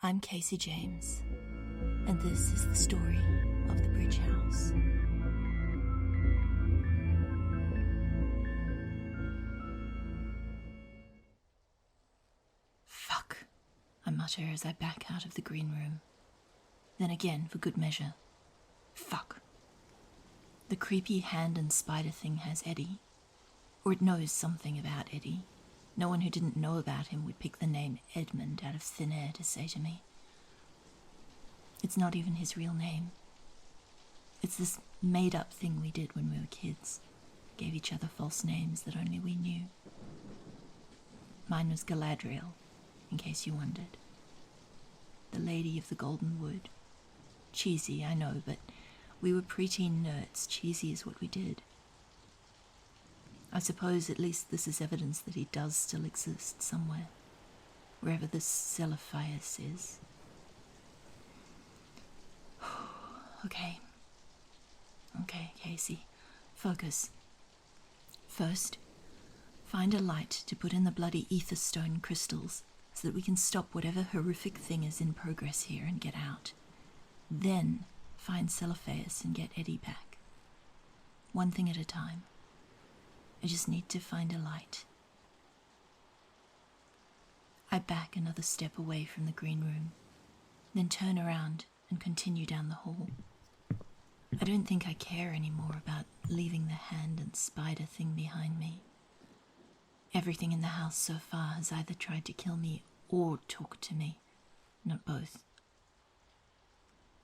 I'm Kasey James, and this is the story of the Bridge House. Fuck, I mutter as I back out of the green room. Then again, for good measure. Fuck. The creepy hand and spider thing has Eddie. Or it knows something about Eddie. No one who didn't know about him would pick the name Edmund out of thin air to say to me. It's not even his real name. It's this made-up thing we did when we were kids. Gave each other false names that only we knew. Mine was Galadriel, in case you wondered. The Lady of the Golden Wood. Cheesy, I know, but we were preteen nerds. Cheesy is what we did. I suppose at least this is evidence that he does still exist somewhere, wherever this Celophaeus is. Okay, Kasey, focus. First, find a light to put in the bloody aetherstone crystals so that we can stop whatever horrific thing is in progress here and get out. Then, find Celophaeus and get Eddie back. One thing at a time. I just need to find a light. I back another step away from the green room, then turn around and continue down the hall. I don't think I care anymore about leaving the hand and spider thing behind me. Everything in the house so far has either tried to kill me or talk to me, not both.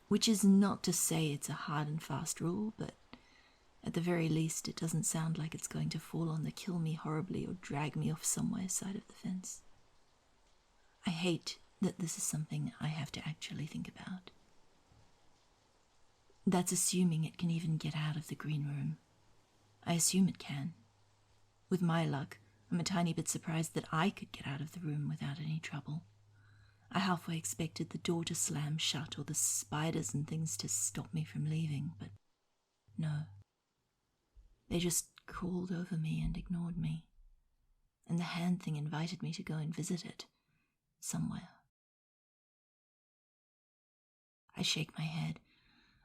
Which is not to say it's a hard and fast rule, but at the very least, it doesn't sound like it's going to fall on the kill me horribly or drag me off somewhere side of the fence. I hate that this is something I have to actually think about. That's assuming it can even get out of the green room. I assume it can. With my luck, I'm a tiny bit surprised that I could get out of the room without any trouble. I halfway expected the door to slam shut or the spiders and things to stop me from leaving, but no. They just crawled over me and ignored me, and the hand thing invited me to go and visit it, somewhere. I shake my head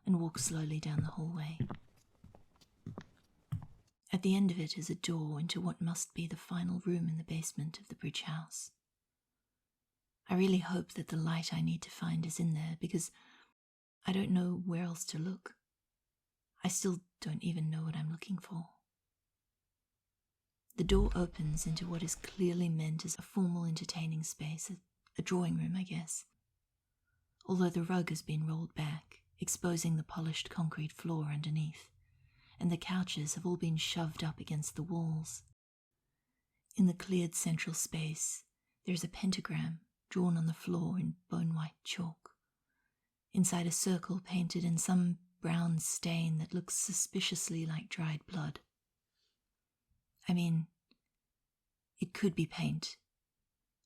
and walk slowly down the hallway. At the end of it is a door into what must be the final room in the basement of the Bridge House. I really hope that the light I need to find is in there, because I don't know where else to look. I still don't even know what I'm looking for. The door opens into what is clearly meant as a formal entertaining space, a drawing room, I guess. Although the rug has been rolled back, exposing the polished concrete floor underneath, and the couches have all been shoved up against the walls. In the cleared central space, there is a pentagram drawn on the floor in bone-white chalk. Inside a circle painted in some brown stain that looks suspiciously like dried blood. I mean, it could be paint,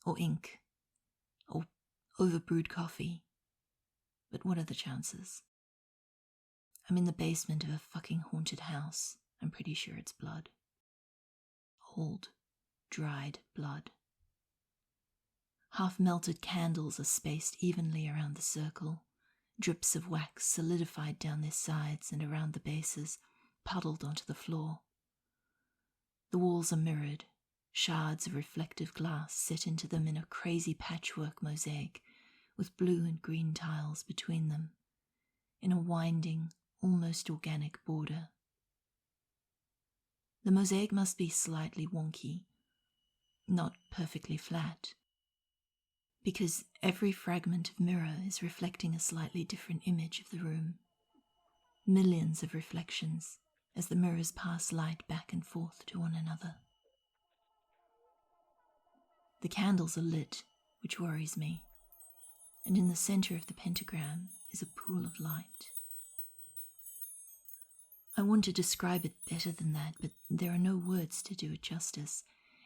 or ink, or overbrewed coffee, but what are the chances? I'm in the basement of a fucking haunted house. I'm pretty sure it's blood. Old, dried blood. Half-melted candles are spaced evenly around the circle. Drips of wax solidified down their sides and around the bases, puddled onto the floor. The walls are mirrored, shards of reflective glass set into them in a crazy patchwork mosaic, with blue and green tiles between them, in a winding, almost organic border. The mosaic must be slightly wonky, not perfectly flat, because every fragment of mirror is reflecting a slightly different image of the room. Millions of reflections as the mirrors pass light back and forth to one another. The candles are lit, which worries me, and in the center of the pentagram is a pool of light. I want to describe it better than that, but there are no words to do it justice.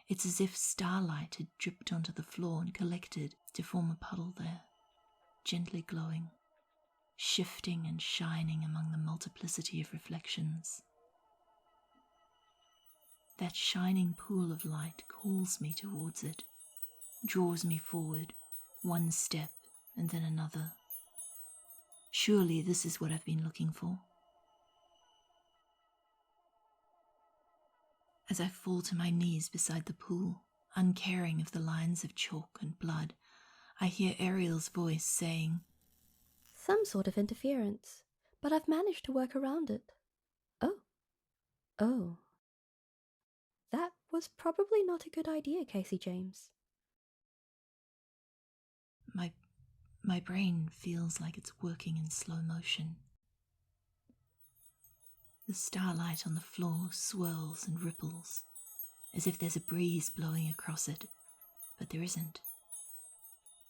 It's as if starlight had dripped onto the floor and collected to form a puddle there, gently glowing, shifting and shining among the multiplicity of reflections. That shining pool of light calls me towards it, draws me forward, one step and then another. Surely this is what I've been looking for. As I fall to my knees beside the pool, uncaring of the lines of chalk and blood, I hear Ariel's voice saying, "Some sort of interference, but I've managed to work around it." Oh. That was probably not a good idea, Kasey James. My brain feels like it's working in slow motion. The starlight on the floor swirls and ripples, as if there's a breeze blowing across it, but there isn't.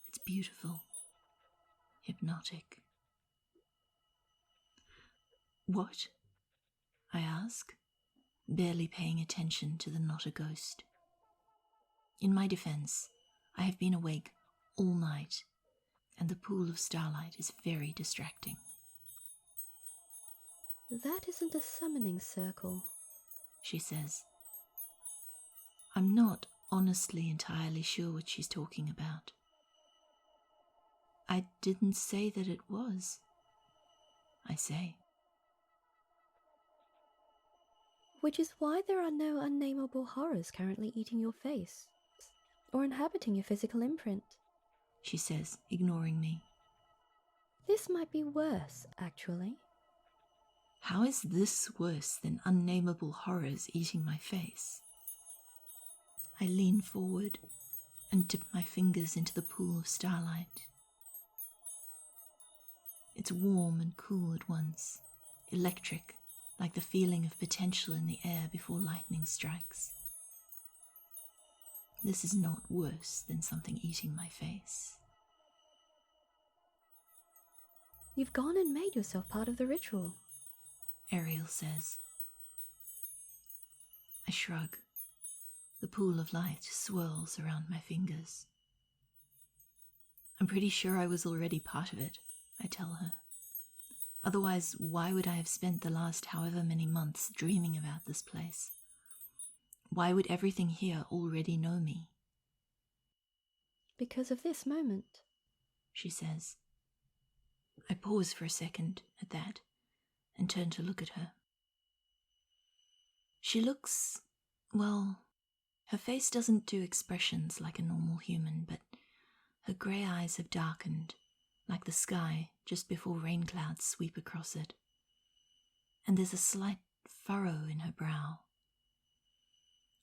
It's beautiful, hypnotic. What? I ask, barely paying attention to the not a ghost. In my defense, I have been awake all night, and the pool of starlight is very distracting. That isn't a summoning circle, she says. I'm not honestly entirely sure what she's talking about. I didn't say that it was, I say. Which is why there are no unnameable horrors currently eating your face, or inhabiting your physical imprint, she says, ignoring me. This might be worse, actually. How is this worse than unnameable horrors eating my face? I lean forward and dip my fingers into the pool of starlight. It's warm and cool at once, electric, like the feeling of potential in the air before lightning strikes. This is not worse than something eating my face. You've gone and made yourself part of the ritual, Ariel says. I shrug. The pool of light swirls around my fingers. I'm pretty sure I was already part of it, I tell her. Otherwise, why would I have spent the last however many months dreaming about this place? Why would everything here already know me? Because of this moment, she says. I pause for a second at that and turn to look at her. She looks, well, her face doesn't do expressions like a normal human, but her grey eyes have darkened, like the sky just before rain clouds sweep across it. And there's a slight furrow in her brow.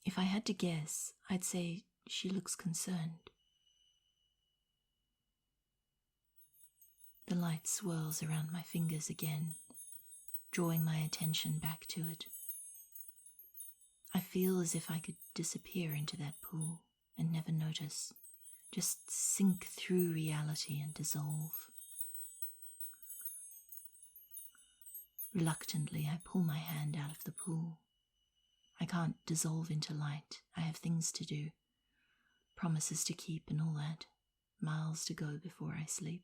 If I had to guess, I'd say she looks concerned. The light swirls around my fingers again, drawing my attention back to it. I feel as if I could disappear into that pool and never notice, just sink through reality and dissolve. Reluctantly, I pull my hand out of the pool. I can't dissolve into light. I have things to do, promises to keep and all that, miles to go before I sleep.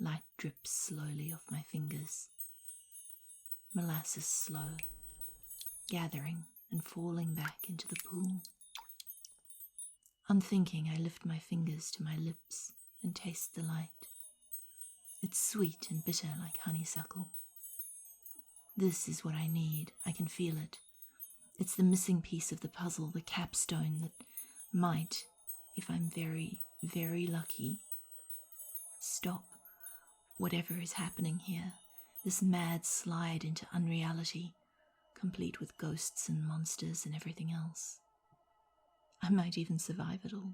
Light drips slowly off my fingers. Molasses slow, gathering and falling back into the pool. Unthinking, I lift my fingers to my lips and taste the light. It's sweet and bitter like honeysuckle. This is what I need. I can feel it. It's the missing piece of the puzzle, the capstone that might, if I'm very, very lucky, stop whatever is happening here, this mad slide into unreality, complete with ghosts and monsters and everything else. I might even survive it all.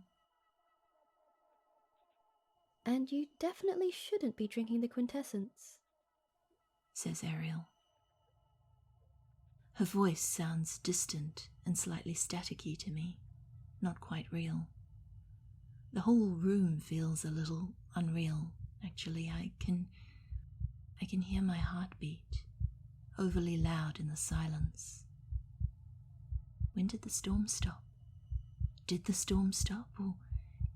And you definitely shouldn't be drinking the quintessence, says Ariel. Her voice sounds distant and slightly staticky to me, not quite real. The whole room feels a little unreal, actually. I can hear my heartbeat, overly loud in the silence. When did the storm stop? Did the storm stop, or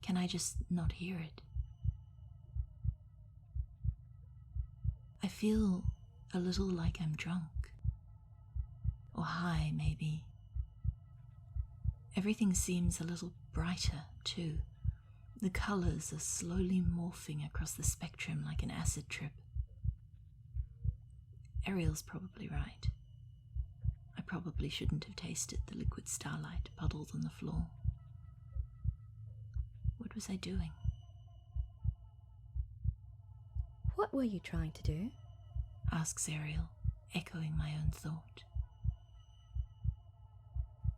can I just not hear it? I feel a little like I'm drunk. Or high, maybe. Everything seems a little brighter, too. The colours are slowly morphing across the spectrum like an acid trip. Ariel's probably right. I probably shouldn't have tasted the liquid starlight puddled on the floor. What was I doing? What were you trying to do? Asks Ariel, echoing my own thought.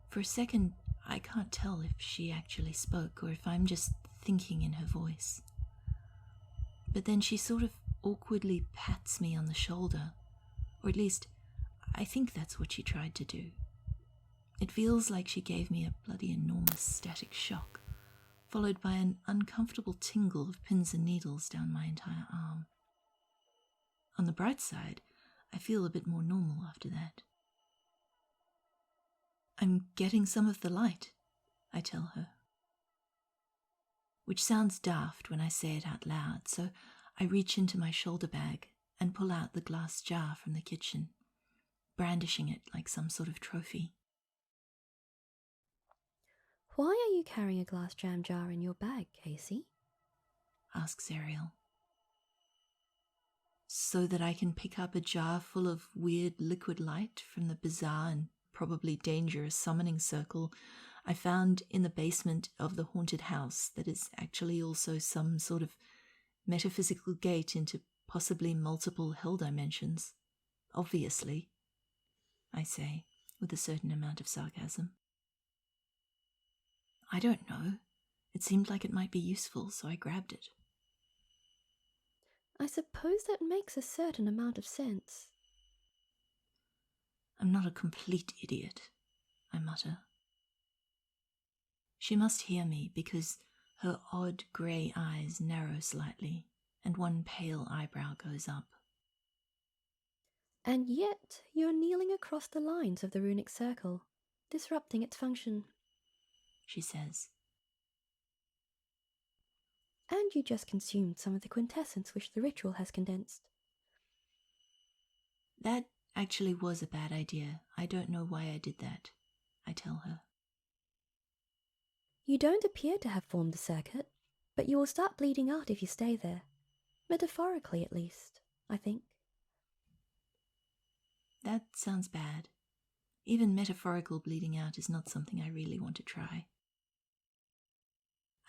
For a second, I can't tell if she actually spoke or if I'm just thinking in her voice. But then she sort of awkwardly pats me on the shoulder, or at least I think that's what she tried to do. It feels like she gave me a bloody enormous static shock, followed by an uncomfortable tingle of pins and needles down my entire arm. On the bright side, I feel a bit more normal after that. I'm getting some of the light, I tell her. Which sounds daft when I say it out loud, so I reach into my shoulder bag and pull out the glass jar from the kitchen, brandishing it like some sort of trophy. Why are you carrying a glass jam jar in your bag, Kasey? Asks Ariel. So that I can pick up a jar full of weird liquid light from the bizarre and probably dangerous summoning circle I found in the basement of the haunted house that is actually also some sort of metaphysical gate into possibly multiple hell dimensions. Obviously, I say, with a certain amount of sarcasm. I don't know. It seemed like it might be useful, so I grabbed it. I suppose that makes a certain amount of sense. I'm not a complete idiot, I mutter. She must hear me because her odd grey eyes narrow slightly and one pale eyebrow goes up. And yet you're kneeling across the lines of the runic circle, disrupting its function. She says. And you just consumed some of the quintessence which the ritual has condensed. That actually was a bad idea. I don't know why I did that, I tell her. You don't appear to have formed the circuit, but you will start bleeding out if you stay there. Metaphorically, at least, I think. That sounds bad. Even metaphorical bleeding out is not something I really want to try.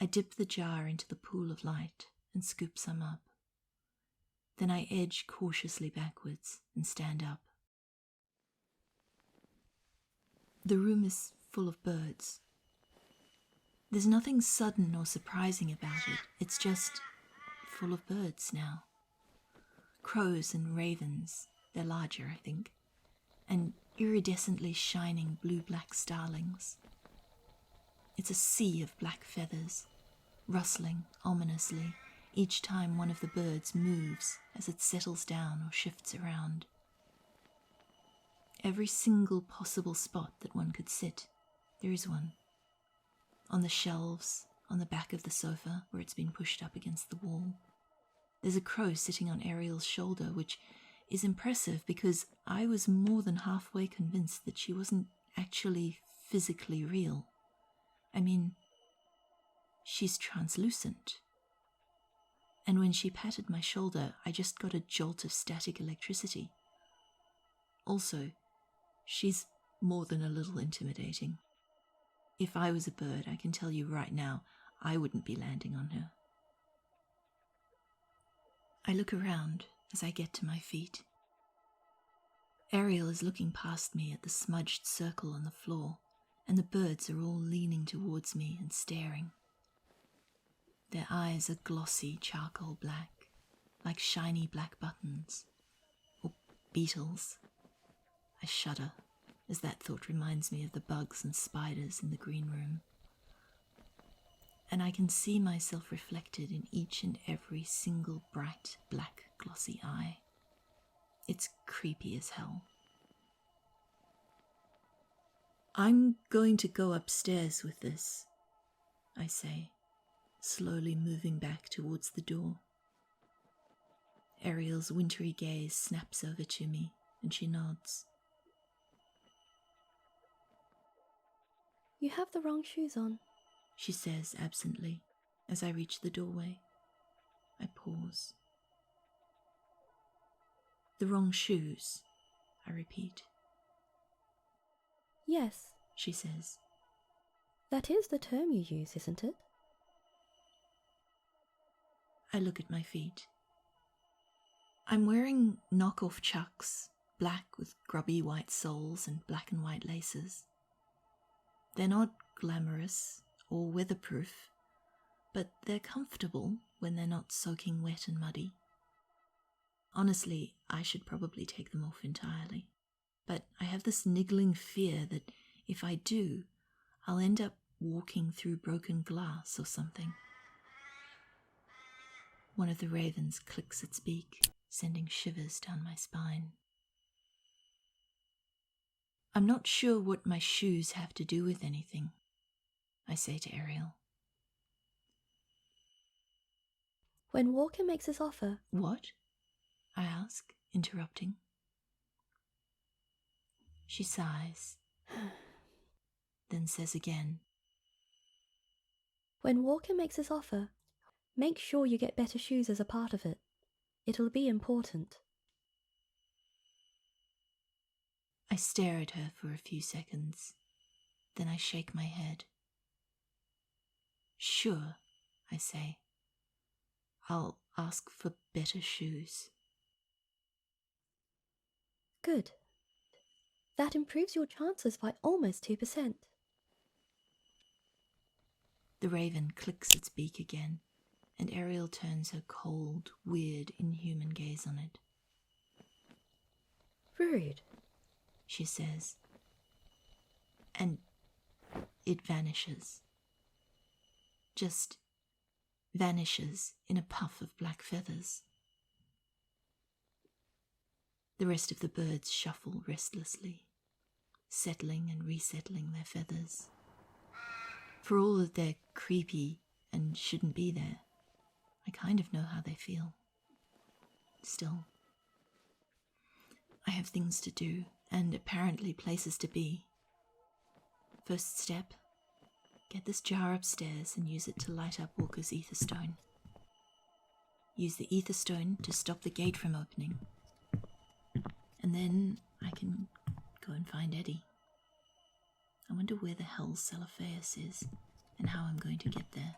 I dip the jar into the pool of light and scoop some up. Then I edge cautiously backwards and stand up. The room is full of birds. There's nothing sudden or surprising about it. It's just full of birds now. Crows and ravens, they're larger, I think, and iridescently shining blue-black starlings. It's a sea of black feathers, rustling ominously each time one of the birds moves as it settles down or shifts around. Every single possible spot that one could sit, there is one. On the shelves, on the back of the sofa where it's been pushed up against the wall. There's a crow sitting on Ariel's shoulder, which is impressive because I was more than halfway convinced that she wasn't actually physically real. I mean, she's translucent. And when she patted my shoulder, I just got a jolt of static electricity. Also, she's more than a little intimidating. If I was a bird, I can tell you right now, I wouldn't be landing on her. I look around as I get to my feet. Ariel is looking past me at the smudged circle on the floor, and the birds are all leaning towards me and staring. Their eyes are glossy charcoal black, like shiny black buttons, or beetles. I shudder as that thought reminds me of the bugs and spiders in the green room. And I can see myself reflected in each and every single bright black glossy eye. It's creepy as hell. I'm going to go upstairs with this, I say, slowly moving back towards the door. Ariel's wintry gaze snaps over to me, and she nods. You have the wrong shoes on, She says absently, As I reach the doorway, I pause. The wrong shoes, I repeat. Yes, She says. that is the term you use, isn't it? I look at my feet. I'm wearing knockoff Chucks, black with grubby white soles and black and white laces. They're not glamorous or weatherproof, but they're comfortable when they're not soaking wet and muddy. Honestly, I should probably take them off entirely, but I have this niggling fear that if I do, I'll end up walking through broken glass or something. One of the ravens clicks its beak, sending shivers down my spine. I'm not sure what my shoes have to do with anything, I say to Ariel. When Walker makes his offer... What? I ask, interrupting. She sighs, then says again. When Walker makes his offer, make sure you get better shoes as a part of it. It'll be important. I stare at her for a few seconds, then I shake my head. Sure, I say. I'll ask for better shoes. Good. That improves your chances by almost 2%. The raven clicks its beak again, and Ariel turns her cold, weird, inhuman gaze on it. Rude, she says. And it vanishes. Just vanishes in a puff of black feathers. The rest of the birds shuffle restlessly, settling and resettling their feathers. For all that they're creepy and shouldn't be there, I kind of know how they feel. Still, I have things to do and apparently places to be. First step, get this jar upstairs and use it to light up Walker's aetherstone. Use the aetherstone to stop the gate from opening. And then I can go and find Eddie. I wonder where the hell Celophaeus is and how I'm going to get there.